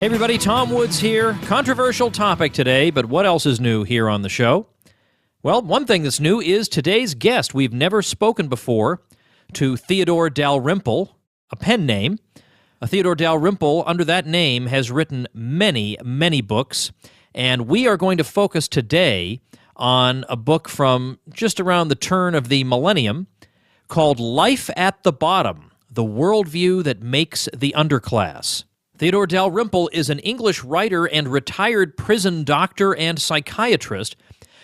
Hey everybody, Tom Woods here. Controversial topic today, but what else is new here on the show? Well, one thing that's new is today's guest. We've never spoken before to Theodore Dalrymple, a pen name. Theodore Dalrymple, under that name, has written many, many books, and we are going to focus today on a book from just around the turn of the millennium called Life at the Bottom, the Worldview that Makes the Underclass. Theodore Dalrymple is an English writer and retired prison doctor and psychiatrist.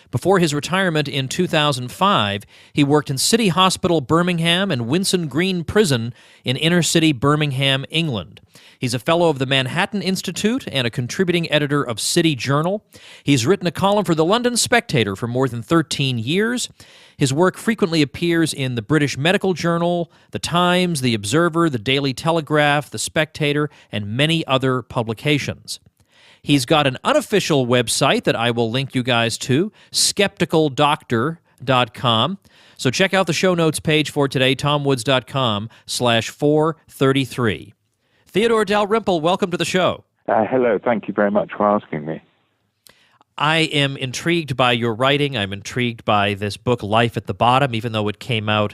Before his retirement in 2005, he worked in City Hospital, Birmingham, and Winson Green Prison in inner-city Birmingham, England. He's a fellow of the Manhattan Institute and a contributing editor of City Journal. He's written a column for the London Spectator for more than 13 years. His work frequently appears in the British Medical Journal, The Times, The Observer, The Daily Telegraph, The Spectator, and many other publications. He's got an unofficial website that I will link you guys to, skepticaldoctor.com. So check out the show notes page for today, tomwoods.com/433. Theodore Dalrymple, welcome to the show. Hello, thank you very much for asking me. I am intrigued by your writing. I'm intrigued by this book, Life at the Bottom, even though it came out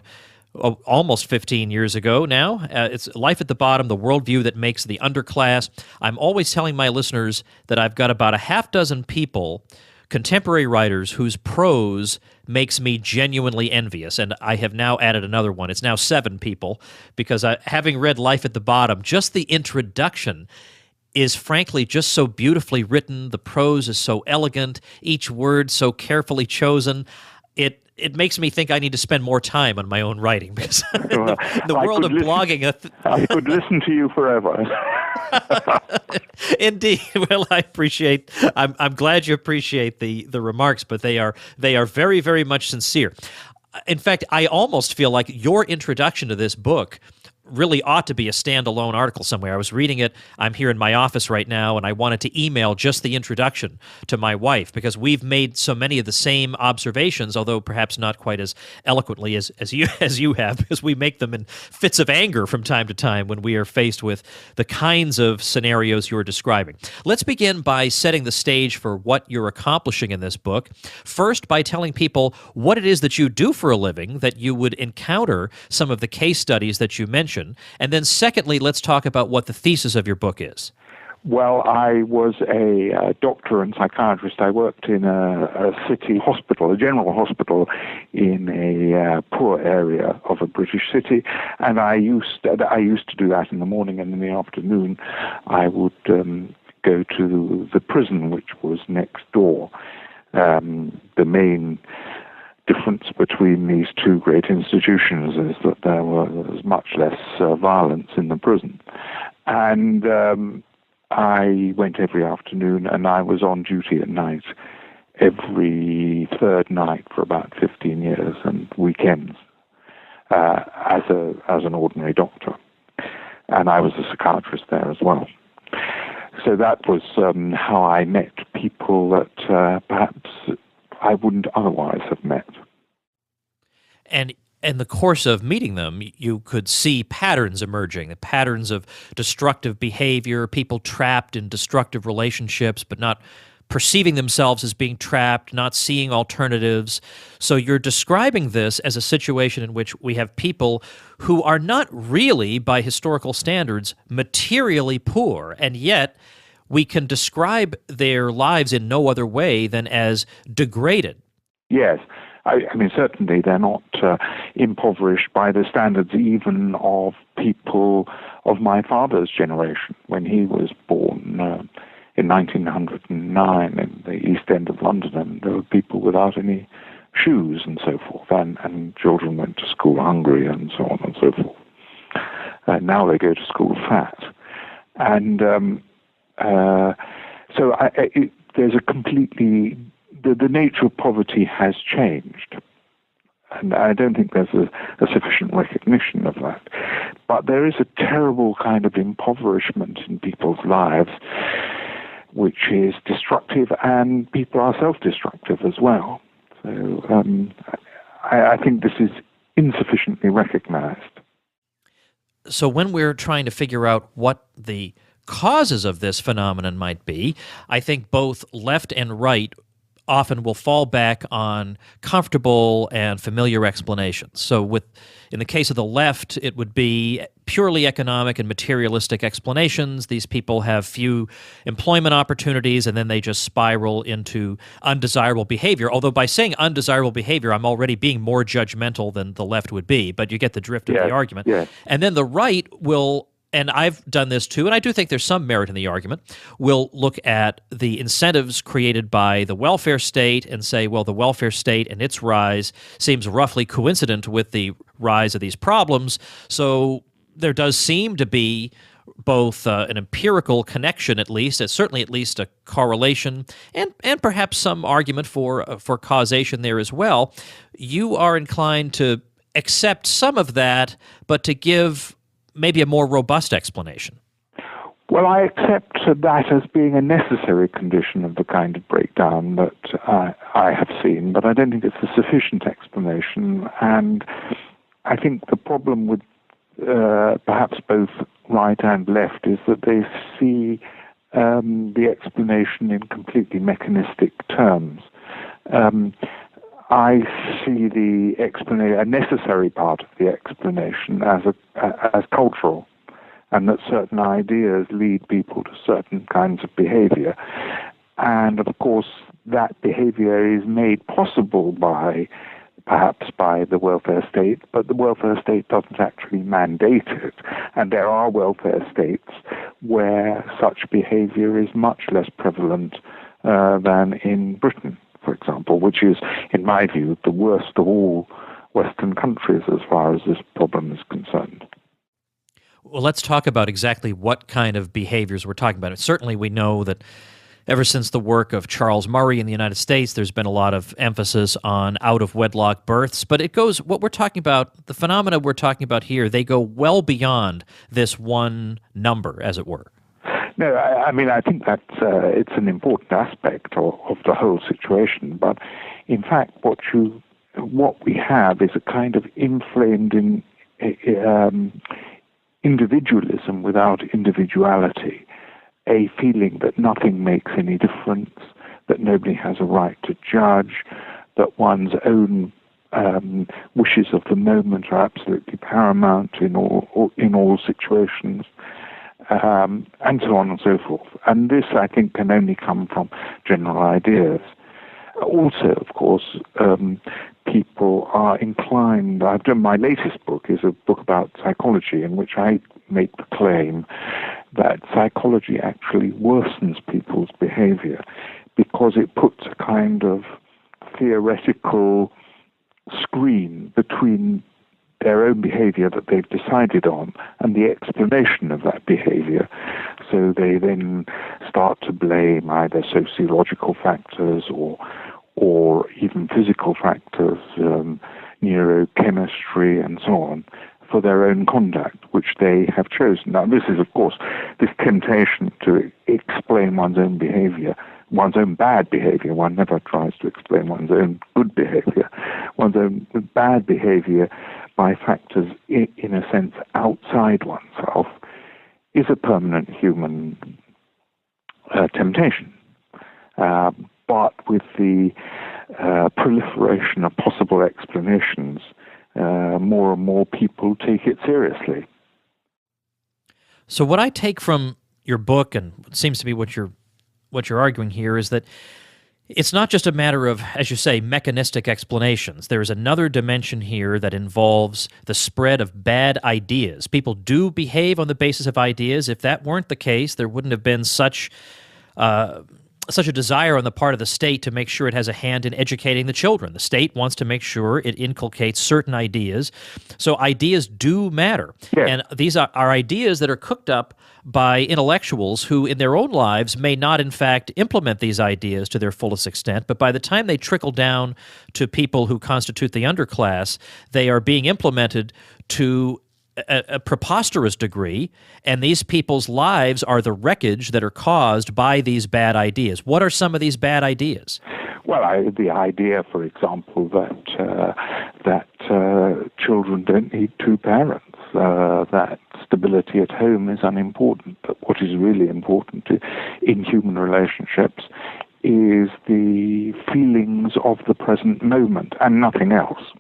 almost 15 years ago now. It's Life at the Bottom, the worldview that makes the underclass. I'm always telling my listeners that I've got about a half dozen people, contemporary writers, whose prose makes me genuinely envious, and I have now added another one. It's now 7 people, because having read Life at the Bottom, just the introduction is frankly just so beautifully written. The prose is so elegant, each word so carefully chosen. It makes me think I need to spend more time on my own writing, because the world of blogging... I could listen to you forever. Indeed. Well, I'm glad you appreciate the remarks, but they are very, very much sincere. In fact, I almost feel like your introduction to this book really ought to be a standalone article somewhere. I was reading it. I'm here in my office right now, and I wanted to email just the introduction to my wife, because we've made so many of the same observations, although perhaps not quite as eloquently as you have, because we make them in fits of anger from time to time when we are faced with the kinds of scenarios you're describing. Let's begin by setting the stage for what you're accomplishing in this book. First, by telling people what it is that you do for a living, that you would encounter some of the case studies that you mentioned. And then secondly, let's talk about what the thesis of your book is. Well, I was a doctor and psychiatrist. I worked in a city hospital, a general hospital in a poor area of a British city, and I used to do that in the morning, and in the afternoon I would go to the prison, which was next door. The main difference between these two great institutions is that there was much less violence in the prison. And I went every afternoon, and I was on duty at night every third night for about 15 years, and weekends as an ordinary doctor. And I was a psychiatrist there as well. So that was how I met people that perhaps I wouldn't otherwise have met. And in the course of meeting them, you could see patterns emerging, the patterns of destructive behavior, people trapped in destructive relationships, but not perceiving themselves as being trapped, not seeing alternatives. So you're describing this as a situation in which we have people who are not really, by historical standards, materially poor, and yet we can describe their lives in no other way than as degraded. Yes. I mean, certainly they're not impoverished by the standards even of people of my father's generation. When he was born in 1909 in the East End of London, and there were people without any shoes and so forth, and children went to school hungry and so on and so forth. Now they go to school fat. And so there's a completely... The nature of poverty has changed, and I don't think there's a sufficient recognition of that. But there is a terrible kind of impoverishment in people's lives, which is destructive, and people are self-destructive as well. So I think this is insufficiently recognized. So when we're trying to figure out what the causes of this phenomenon might be, I think both left and right often will fall back on comfortable and familiar explanations. So in the case of the left, it would be purely economic and materialistic explanations. These people have few employment opportunities, and then they just spiral into undesirable behavior. Although by saying undesirable behavior, I'm already being more judgmental than the left would be, but you get the drift of the argument. Yes. And then the right will, and I've done this too, and I do think there's some merit in the argument, we'll look at the incentives created by the welfare state and say, well, the welfare state and its rise seems roughly coincident with the rise of these problems. So there does seem to be both an empirical connection, at least, certainly at least a correlation, and perhaps some argument for causation there as well. You are inclined to accept some of that, but to give maybe a more robust explanation. Well, I accept that as being a necessary condition of the kind of breakdown that I have seen, but I don't think it's a sufficient explanation. And I think the problem with perhaps both right and left is that they see the explanation in completely mechanistic terms. I see the explanation, a necessary part of the explanation, as cultural, and that certain ideas lead people to certain kinds of behavior. And of course, that behavior is made possible perhaps by the welfare state, but the welfare state doesn't actually mandate it. And there are welfare states where such behavior is much less prevalent than in Britain, for example, which is, in my view, the worst of all Western countries as far as this problem is concerned. Well, let's talk about exactly what kind of behaviors we're talking about. Certainly we know that ever since the work of Charles Murray in the United States, there's been a lot of emphasis on out-of-wedlock births, but what we're talking about, the phenomena we're talking about here, they go well beyond this one number, as it were. No, I mean, I think that it's an important aspect of the whole situation. But in fact, what we have is a kind of inflamed individualism without individuality, a feeling that nothing makes any difference, that nobody has a right to judge, that one's own wishes of the moment are absolutely paramount in all situations. And so on and so forth. And this, I think, can only come from general ideas. Also, of course, people are inclined. My latest book is a book about psychology in which I make the claim that psychology actually worsens people's behavior because it puts a kind of theoretical screen between their own behavior that they've decided on and the explanation of that behavior. So they then start to blame either sociological factors or even physical factors, neurochemistry and so on, for their own conduct, which they have chosen. Now, this is, of course, this temptation to explain one's own behavior, one's own bad behavior. One never tries to explain one's own good behavior. One's own bad behavior by factors, in a sense, outside oneself, is a permanent human temptation. But with the proliferation of possible explanations, more and more people take it seriously. So what I take from your book, and what seems to be what you're arguing here, is that it's not just a matter of, as you say, mechanistic explanations. There is another dimension here that involves the spread of bad ideas. People do behave on the basis of ideas. If that weren't the case, there wouldn't have been such a desire on the part of the state to make sure it has a hand in educating the children. The state wants to make sure it inculcates certain ideas. So ideas do matter. Yes. And these are ideas that are cooked up by intellectuals who in their own lives may not in fact implement these ideas to their fullest extent, but by the time they trickle down to people who constitute the underclass, they are being implemented to a preposterous degree, and these people's lives are the wreckage that are caused by these bad ideas. What are some of these bad ideas? Well, the idea, for example, that children don't need two parents. that stability at home is unimportant. But what is really important in human relationships is the feelings of the present moment and nothing else.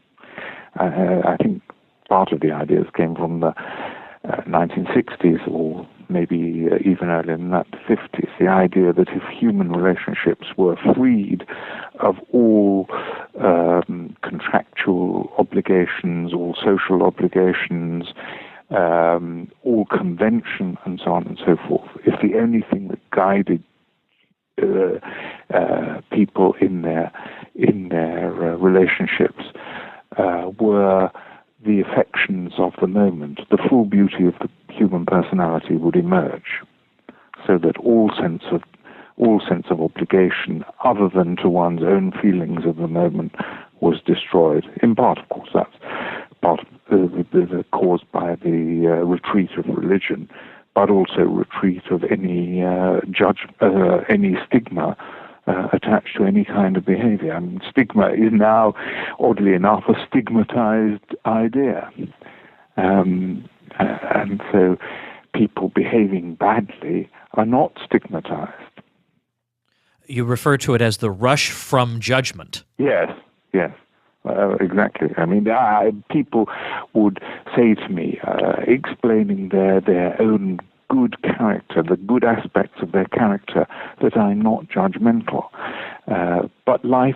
I think part of the ideas came from the 1960s, or maybe even earlier than that, the 50s. The idea that if human relationships were freed of all contractual obligations, all social obligations, all convention, and so on and so forth, if the only thing that guided people in their relationships were the affections of the moment, the full beauty of the human personality would emerge, so that all sense of obligation, other than to one's own feelings of the moment, was destroyed. In part, of course, that's part caused by the retreat of religion, but also retreat of any any stigma attached to any kind of behavior. I mean, stigma is now, oddly enough, a stigmatized idea. And so people behaving badly are not stigmatized. You refer to it as the rush from judgment. Yes, exactly. I mean, people would say to me, explaining their own good character, the good aspects of their character, that I'm not judgmental. But life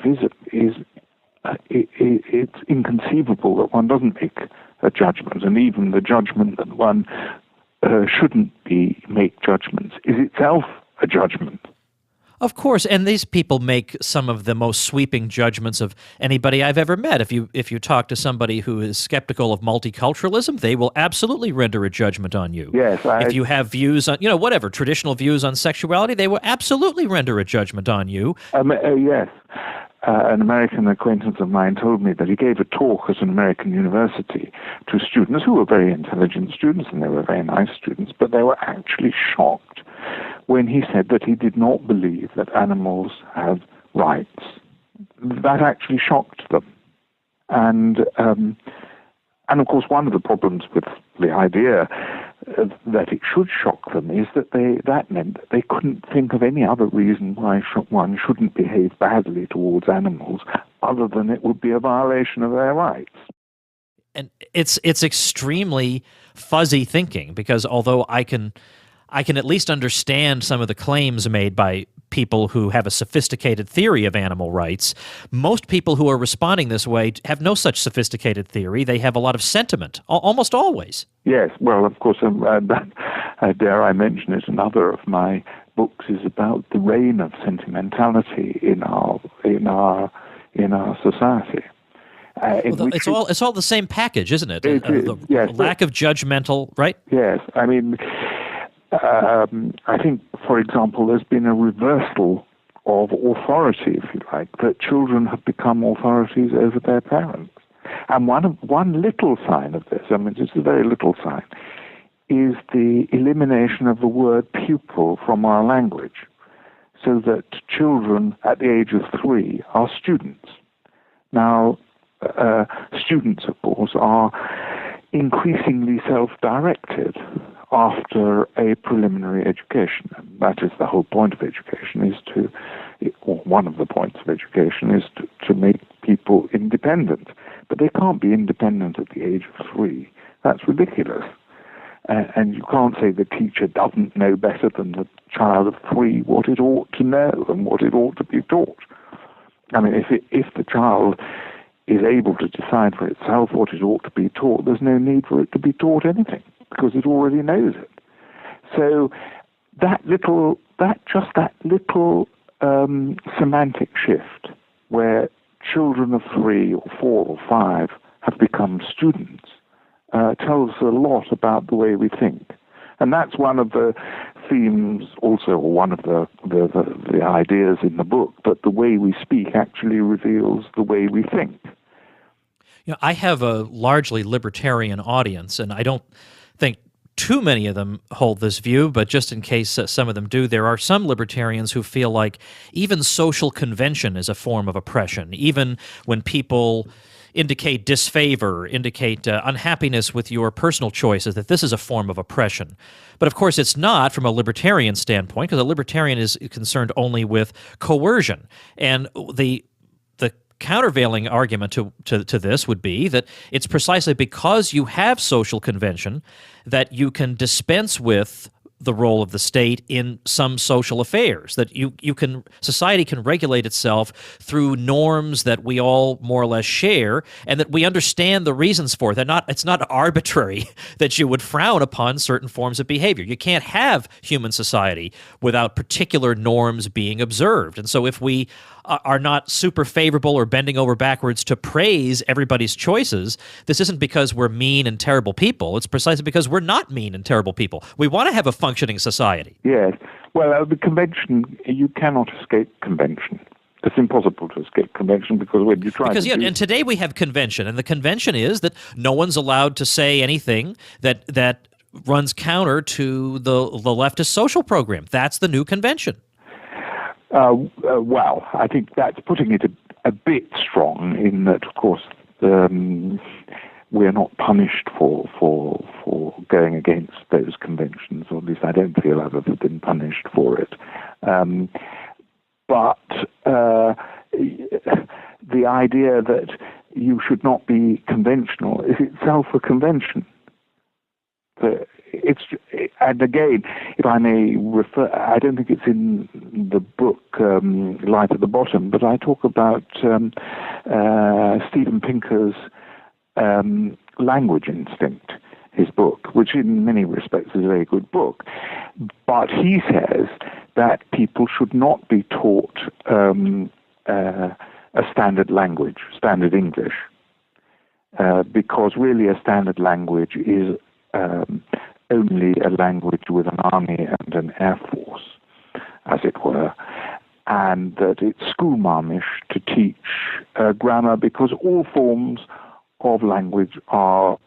it's inconceivable that one doesn't make a judgment, and even the judgment that one shouldn't make judgments is itself a judgment. Of course, and these people make some of the most sweeping judgments of anybody I've ever met. If you talk to somebody who is skeptical of multiculturalism, they will absolutely render a judgment on you. Yes. If you have views on, whatever, traditional views on sexuality, they will absolutely render a judgment on you. Yes. An American acquaintance of mine told me that he gave a talk at an American university to students who were very intelligent students, and they were very nice students, but they were actually shocked when he said that he did not believe that animals have rights. That actually shocked them. And of course, one of the problems with the idea that it should shock them is that that meant that they couldn't think of any other reason why one shouldn't behave badly towards animals other than it would be a violation of their rights. And it's extremely fuzzy thinking, because although I can at least understand some of the claims made by people who have a sophisticated theory of animal rights, most people who are responding this way have no such sophisticated theory. They have a lot of sentiment, almost always. Yes, well, of course, dare I mention it, another of my books is about the reign of sentimentality in our society. It's all the same package, isn't it? Yes, lack of judgmental, right? Yes, I mean, I think, for example, there's been a reversal of authority, if you like, that children have become authorities over their parents. And one little sign of this, I mean, just a very little sign, is the elimination of the word pupil from our language, so that children at the age of 3 are students. Now, students, of course, are increasingly self-directed after a preliminary education. And that is the whole point of education, or one of the points of education is to make people independent. But they can't be independent at the age of 3. That's ridiculous. And you can't say the teacher doesn't know better than the child of 3 what it ought to know and what it ought to be taught. I mean, if the child is able to decide for itself what it ought to be taught, there's no need for it to be taught anything, because it already knows it. So that little semantic shift, where children of 3 or 4 or 5 have become students, tells a lot about the way we think. And that's one of the themes also, or one of the ideas in the book, that the way we speak actually reveals the way we think. I have a largely libertarian audience, and I don't think too many of them hold this view, but just in case some of them do, there are some libertarians who feel like even social convention is a form of oppression. Even when people indicate disfavor, indicate unhappiness with your personal choices, that this is a form of oppression. But of course, it's not from a libertarian standpoint, because a libertarian is concerned only with coercion. And the countervailing argument to this would be that it's precisely because you have social convention that you can dispense with the role of the state in some social affairs, that society can regulate itself through norms that we all more or less share, and that we understand the reasons for it. It's not arbitrary that you would frown upon certain forms of behavior. You can't have human society without particular norms being observed. And so if we are not super favorable or bending over backwards to praise everybody's choices, this isn't because we're mean and terrible people. It's precisely because we're not mean and terrible people. We want to have a functioning society. Yes. Well, the convention, you cannot escape convention. It's impossible to escape convention because when you try and today we have convention, and the convention is that no one's allowed to say anything that runs counter to the leftist social program. That's the new convention. Well, I think that's putting it a bit strong in that, of course, we're not punished for going against those conventions, or at least I don't feel I've ever been punished for it. But the idea that you should not be conventional is itself a convention. And again, if I may refer, I don't think it's in the book Light at the Bottom, but I talk about Steven Pinker's Language Instinct, his book, which in many respects is a very good book. But he says that people should not be taught a standard language, standard English, because really a standard language is only a language with an army and an air force, as it were, and that it's schoolmarmish to teach grammar because all forms of language are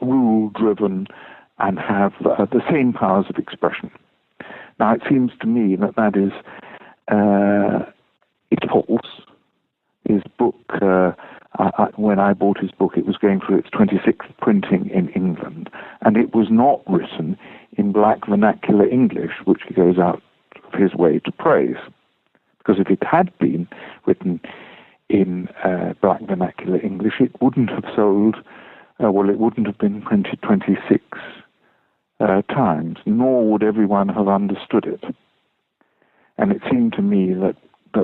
rule-driven and have the same powers of expression. Now, it seems to me that is it's false. His book, when I bought his book, it was going through its 26th printing in England, and it was not written in black vernacular English, which he goes out of his way to praise. Because if it had been written in black vernacular English, it wouldn't have sold, it wouldn't have been printed 26 times, nor would everyone have understood it. And it seemed to me that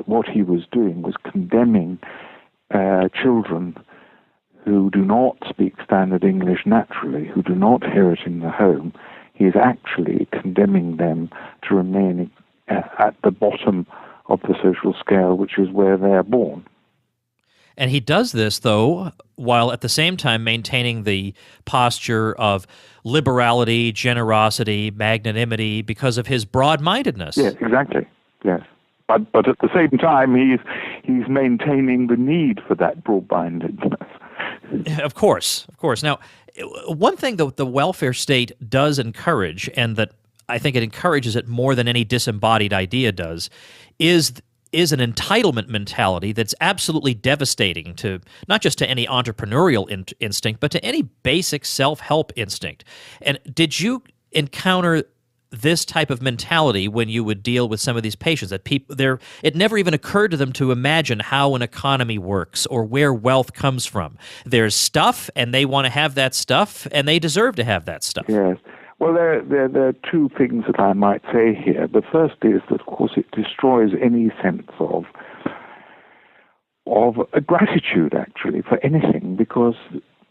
what he was doing was condemning children who do not speak standard English naturally, who do not hear it in the home. He is actually condemning them to remain at the bottom of the social scale, which is where they are born. And he does this, though, while at the same time maintaining the posture of liberality, generosity, magnanimity, because of his broad-mindedness. Yes, exactly. Yes. But at the same time, he's maintaining the need for that broad-mindedness. Of course. Now, one thing that the welfare state does encourage, and that I think it encourages it more than any disembodied idea does, is an entitlement mentality that's absolutely devastating to not just to any entrepreneurial instinct, but to any basic self-help instinct. And did you encounter this type of mentality when you would deal with some of these patients, that it never even occurred to them to imagine how an economy works or where wealth comes from? There's stuff, and they want to have that stuff, and they deserve to have that stuff. Yes. Well, there are two things that I might say here. The first is that, of course, it destroys any sense of a gratitude, actually, for anything, because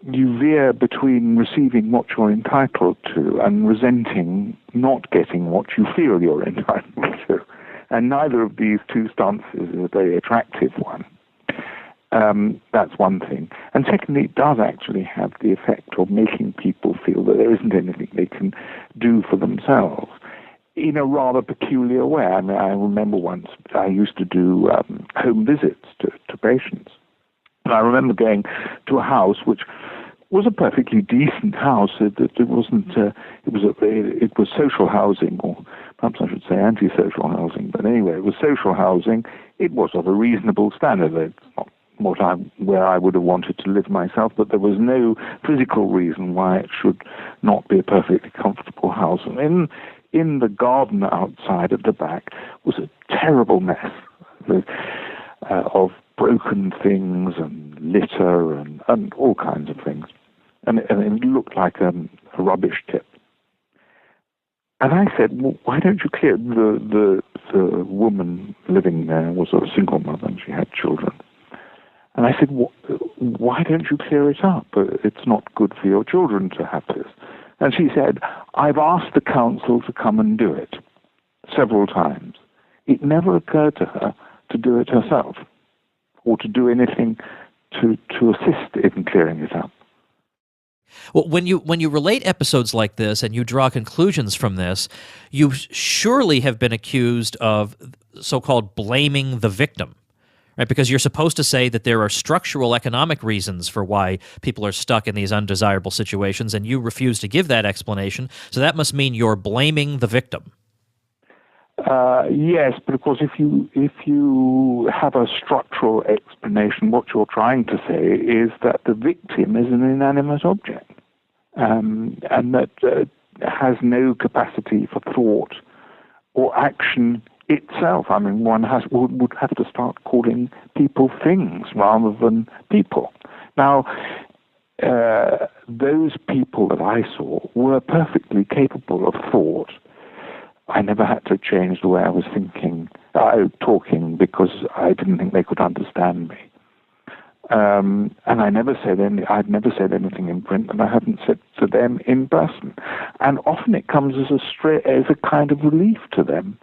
you veer between receiving what you're entitled to and resenting not getting what you feel you're entitled to. And neither of these two stances is a very attractive one. That's one thing. And secondly, it does actually have the effect of making people feel that there isn't anything they can do for themselves in a rather peculiar way. I mean, I remember once I used to do home visits to patients. And I remember going to a house which was a perfectly decent house. It was social housing, or perhaps I should say anti-social housing. But anyway, it was social housing. It was of a reasonable standard. It's where I would have wanted to live myself, but there was no physical reason why it should not be a perfectly comfortable house. And in the garden outside at the back was a terrible mess of broken things and litter and all kinds of things. And it looked like a rubbish tip. And I said, well, why don't you clear it? The woman living there was a single mother and she had children. And I said, why don't you clear it up? It's not good for your children to have this. And she said, I've asked the council to come and do it several times. It never occurred to her to do it herself or to do anything to assist in clearing it up. Well, when you relate episodes like this and you draw conclusions from this, you surely have been accused of so-called blaming the victim, right? Because you're supposed to say that there are structural economic reasons for why people are stuck in these undesirable situations, and you refuse to give that explanation. So that must mean you're blaming the victim. Yes, but of course, if you have a structural explanation, what you're trying to say is that the victim is an inanimate object, and that has no capacity for thought or action itself. I mean, one would have to start calling people things rather than people. Now, those people that I saw were perfectly capable of thought. I never had to change the way I was talking, because I didn't think they could understand me. And I'd never said anything in print that I hadn't said to them in person. And often it comes as a kind of relief to them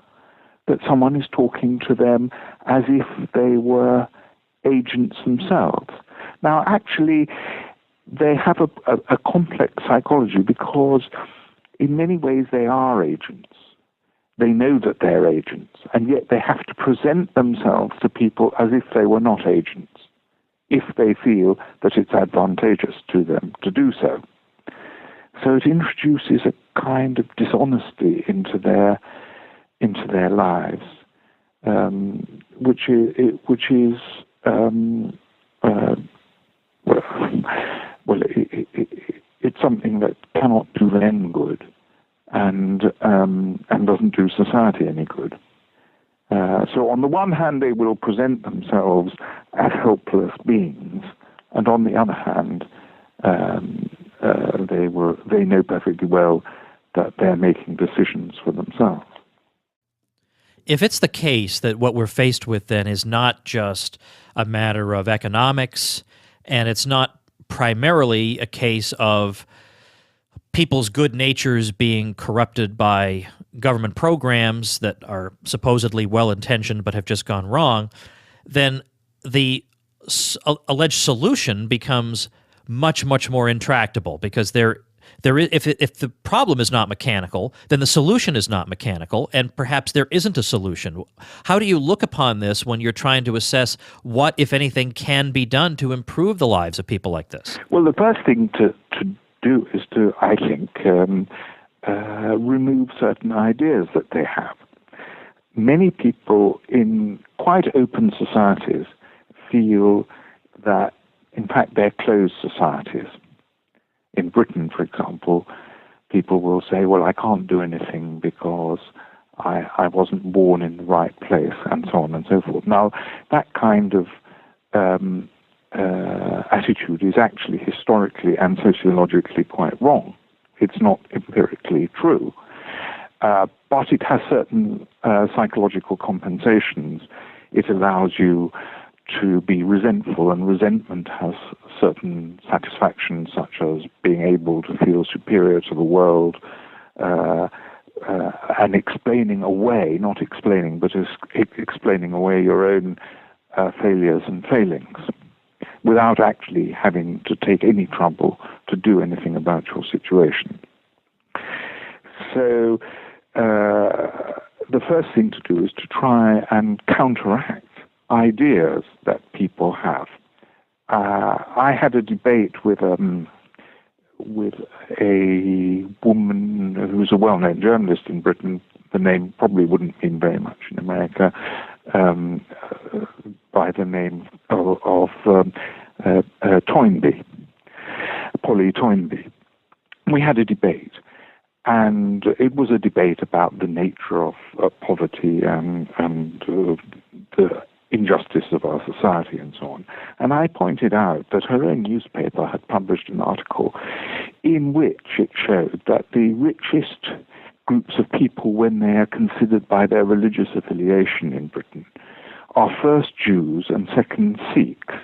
that someone is talking to them as if they were agents themselves. Now, actually, they have a complex psychology, because in many ways they are agents. They know that they're agents, and yet they have to present themselves to people as if they were not agents, if they feel that it's advantageous to them to do so. So it introduces a kind of dishonesty into their lives, which is it's something that cannot do them good, and doesn't do society any good. So on the one hand, they will present themselves as helpless beings, and on the other hand, they know perfectly well that they're making decisions for themselves. If it's the case that what we're faced with then is not just a matter of economics, and it's not primarily a case of people's good natures being corrupted by government programs that are supposedly well-intentioned but have just gone wrong, then the alleged solution becomes much, much more intractable, because if the problem is not mechanical, then the solution is not mechanical, and perhaps there isn't a solution. How do you look upon this when you're trying to assess what, if anything, can be done to improve the lives of people like this? Well, the first thing to do is to, I think, remove certain ideas that they have. Many people in quite open societies feel that, in fact, they're closed societies. In Britain, for example, people will say, well, I can't do anything because I wasn't born in the right place, and so on and so forth. Now, that kind of attitude is actually historically and sociologically quite wrong. It's not empirically true. But it has certain psychological compensations. It allows you to be resentful, and resentment has certain satisfactions, such as being able to feel superior to the world, and explaining away, not explaining, but explaining away your own failures and failings, without actually having to take any trouble to do anything about your situation. So the first thing to do is to try and counteract ideas that people have. I had a debate with a woman who was a well-known journalist in Britain. The name probably wouldn't mean very much in America, by the name of Polly Toynbee. We had a debate, and it was a debate about the nature of poverty and the injustice of our society and so on. And I pointed out that her own newspaper had published an article in which it showed that the richest groups of people, when they are considered by their religious affiliation in Britain, are first Jews and second Sikhs.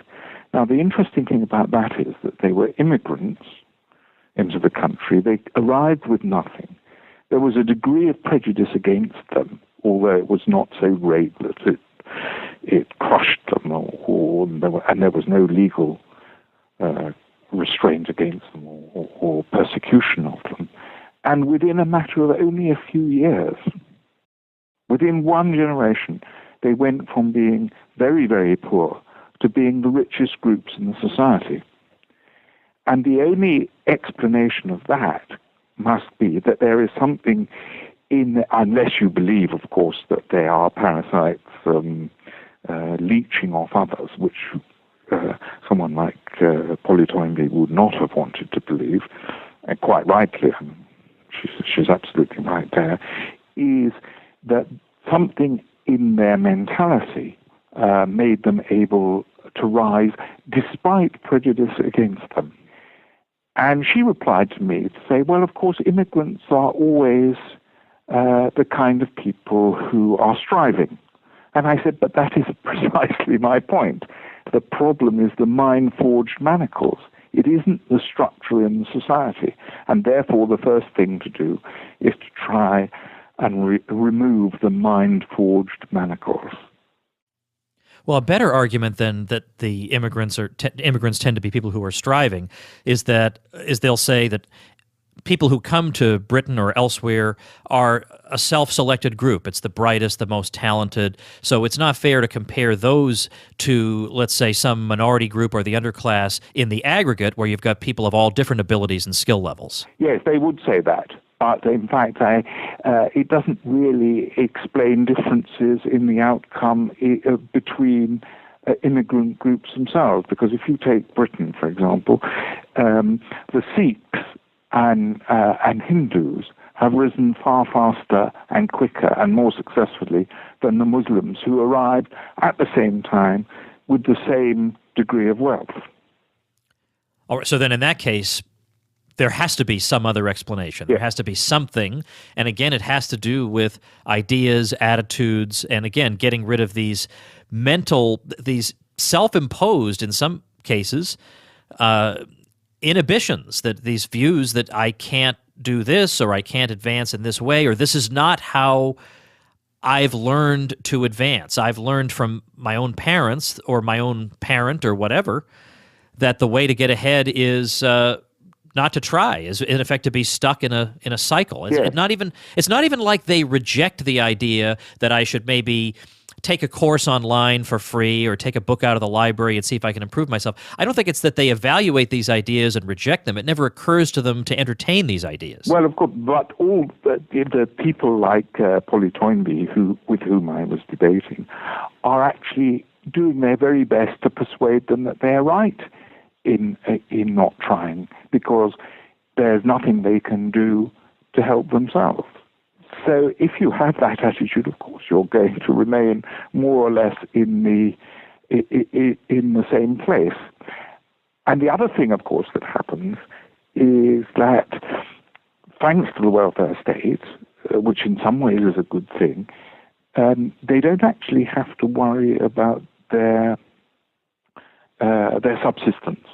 Now, the interesting thing about that is that they were immigrants into the country. They arrived with nothing. There was a degree of prejudice against them, although it was not so great that it crushed them, and there was no legal restraint against them or persecution of them. And within a matter of only a few years, within one generation, they went from being very, very poor to being the richest groups in the society. And the only explanation of that must be that there is something unless you believe, of course, that they are parasites leeching off others, which someone like Polly Toynbee would not have wanted to believe, and quite rightly, she's absolutely right there, is that something in their mentality made them able to rise despite prejudice against them. And she replied to me to say, well, of course, immigrants are always the kind of people who are striving. And I said, but that is precisely my point. The problem is the mind-forged manacles. It isn't the structure in the society. And therefore, the first thing to do is to try and remove the mind-forged manacles. Well, a better argument than that the immigrants tend to be people who are striving is they'll say that people who come to Britain or elsewhere are a self-selected group. It's the brightest, the most talented. So it's not fair to compare those to, let's say, some minority group or the underclass in the aggregate, where you've got people of all different abilities and skill levels. Yes, they would say that. But in fact, it doesn't really explain differences in the outcome between immigrant groups themselves. Because if you take Britain, for example, the Sikhs and Hindus have risen far faster and quicker and more successfully than the Muslims, who arrived at the same time with the same degree of wealth. All right, so then in that case, there has to be some other explanation. There has to be something. And again, it has to do with ideas, attitudes, and again, getting rid of these these self-imposed, in some cases, inhibitions, that these views that I can't do this, or I can't advance in this way, or this is not how I've learned to advance. I've learned from my own parents or my own parent or whatever that the way to get ahead is not to try, is in effect to be stuck in a cycle. It's not even like they reject the idea that I should maybe take a course online for free or take a book out of the library and see if I can improve myself. I don't think it's that they evaluate these ideas and reject them. It never occurs to them to entertain these ideas. Well, of course, but all the people like Polly Toynbee, with whom I was debating, are actually doing their very best to persuade them that they're right in not trying, because there's nothing they can do to help themselves. So if you have that attitude, of course, you're going to remain more or less in the same place. And the other thing, of course, that happens is that thanks to the welfare state, which in some ways is a good thing, they don't actually have to worry about their subsistence.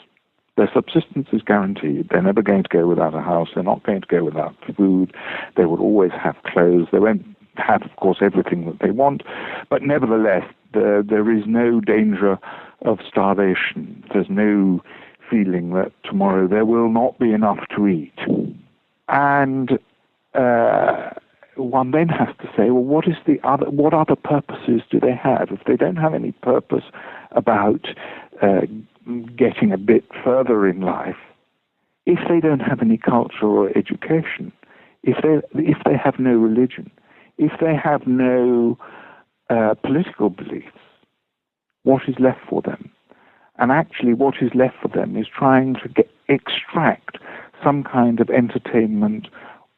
Their subsistence is guaranteed. They're never going to go without a house. They're not going to go without food. They will always have clothes. They won't have, of course, everything that they want. But nevertheless, there is no danger of starvation. There's no feeling that tomorrow there will not be enough to eat. And one then has to say, well, what other purposes do they have? If they don't have any purpose about getting a bit further in life, if they don't have any culture or education, if they have no religion, if they have no political beliefs, what is left for them? And actually what is left for them is trying to extract some kind of entertainment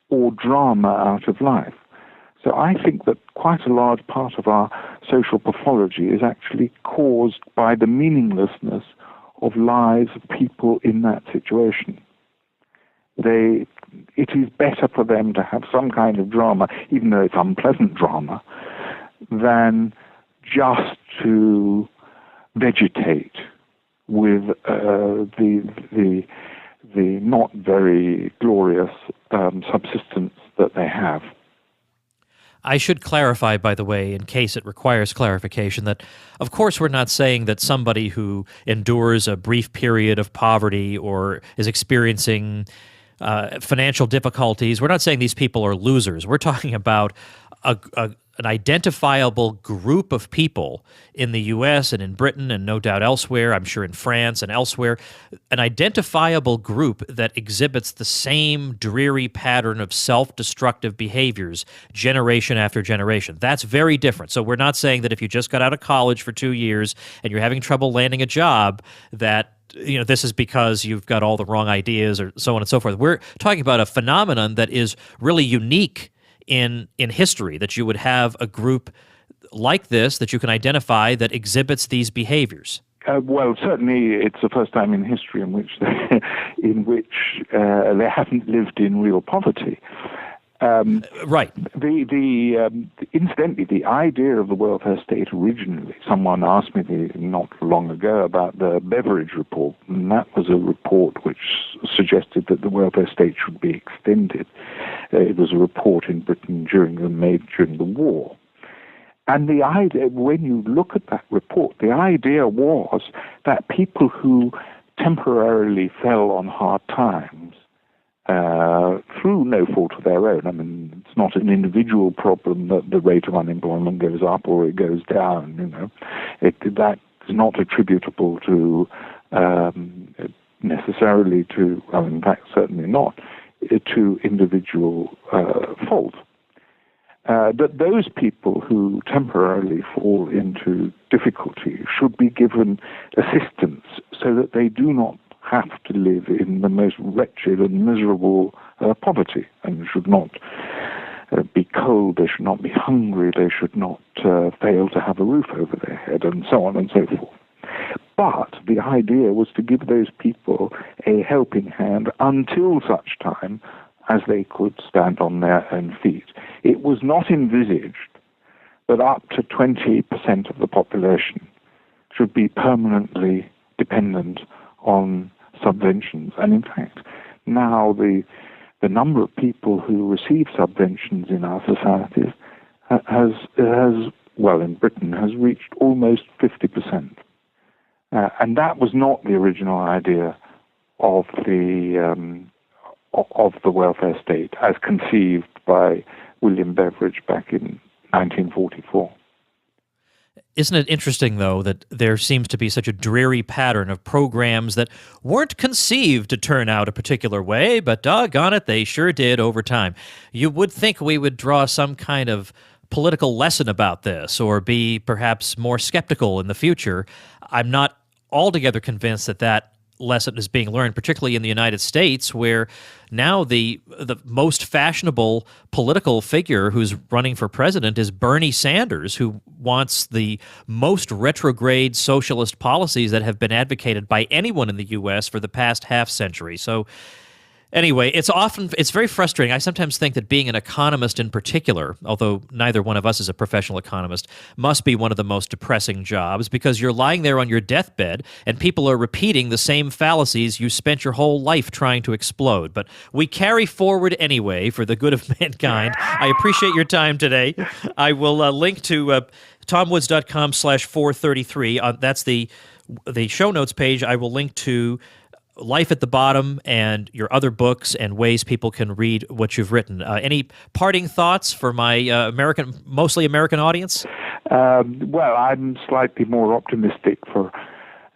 or drama out of life. So I think that quite a large part of our social pathology is actually caused by the meaninglessness of lives of people in that situation. It is better for them to have some kind of drama, even though it's unpleasant drama, than just to vegetate with the not very glorious subsistence that they have. I should clarify, by the way, in case it requires clarification, that of course we're not saying that somebody who endures a brief period of poverty or is experiencing financial difficulties, we're not saying these people are losers. We're talking about an identifiable group of people in the U.S. and in Britain and no doubt elsewhere, I'm sure in France and elsewhere, an identifiable group that exhibits the same dreary pattern of self-destructive behaviors generation after generation. That's very different. So we're not saying that if you just got out of college for 2 years and you're having trouble landing a job, that this is because you've got all the wrong ideas or so on and so forth. We're talking about a phenomenon that is really unique in history, that you would have a group like this that you can identify that exhibits these behaviors. Well, certainly it's the first time in history in which they haven't lived in real poverty. Right. Incidentally, the idea of the welfare state originally, someone asked me not long ago about the Beveridge report, and that was a report which suggested that the welfare state should be extended. It was a report in Britain made during the war. And the idea, when you look at that report, the idea was that people who temporarily fell on hard times, through no fault of their own. I mean, it's not an individual problem that the rate of unemployment goes up or it goes down. That is not attributable to necessarily to, well, in fact, certainly not to individual fault. That those people who temporarily fall into difficulty should be given assistance so that they do not have to live in the most wretched and miserable poverty, and should not be cold, they should not be hungry, they should not fail to have a roof over their head, and so on and so forth. But the idea was to give those people a helping hand until such time as they could stand on their own feet. It was not envisaged that up to 20% of the population should be permanently dependent on subventions. And in fact, now the number of people who receive subventions in our societies has in Britain, has reached almost 50%. And that was not the original idea of the welfare state as conceived by William Beveridge back in 1944. Isn't it interesting, though, that there seems to be such a dreary pattern of programs that weren't conceived to turn out a particular way, but doggone it, they sure did over time. You would think we would draw some kind of political lesson about this or be perhaps more skeptical in the future. I'm not altogether convinced that lesson is being learned, particularly in the United States, where now the most fashionable political figure who's running for president is Bernie Sanders, who wants the most retrograde socialist policies that have been advocated by anyone in the U.S. for the past half century. So anyway, it's very frustrating. I sometimes think that being an economist in particular, although neither one of us is a professional economist, must be one of the most depressing jobs, because you're lying there on your deathbed and people are repeating the same fallacies you spent your whole life trying to explode. But we carry forward anyway for the good of mankind. I appreciate your time today. I will link to tomwoods.com/433. That's the show notes page. I will link to Life at the Bottom and your other books and ways people can read what you've written. Any parting thoughts for my mostly American audience? Well, I'm slightly more optimistic for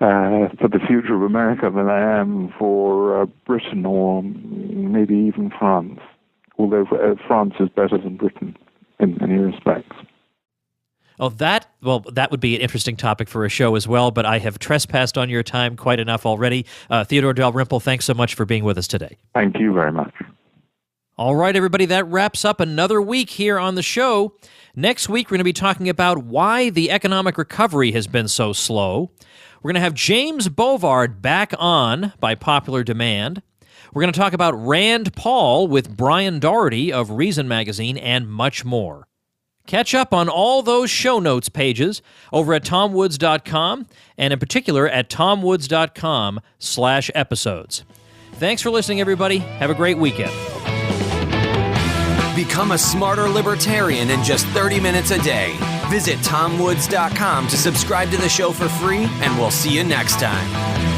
the future of America than I am for Britain or maybe even France, although France is better than Britain in many respects. Oh, that would be an interesting topic for a show as well, but I have trespassed on your time quite enough already. Theodore Dalrymple, thanks so much for being with us today. Thank you very much. All right, everybody, that wraps up another week here on the show. Next week, we're going to be talking about why the economic recovery has been so slow. We're going to have James Bovard back on by popular demand. We're going to talk about Rand Paul with Brian Doherty of Reason Magazine and much more. Catch up on all those show notes pages over at tomwoods.com and in particular at tomwoods.com/episodes. Thanks for listening, everybody. Have a great weekend. Become a smarter libertarian in just 30 minutes a day. Visit tomwoods.com to subscribe to the show for free, and we'll see you next time.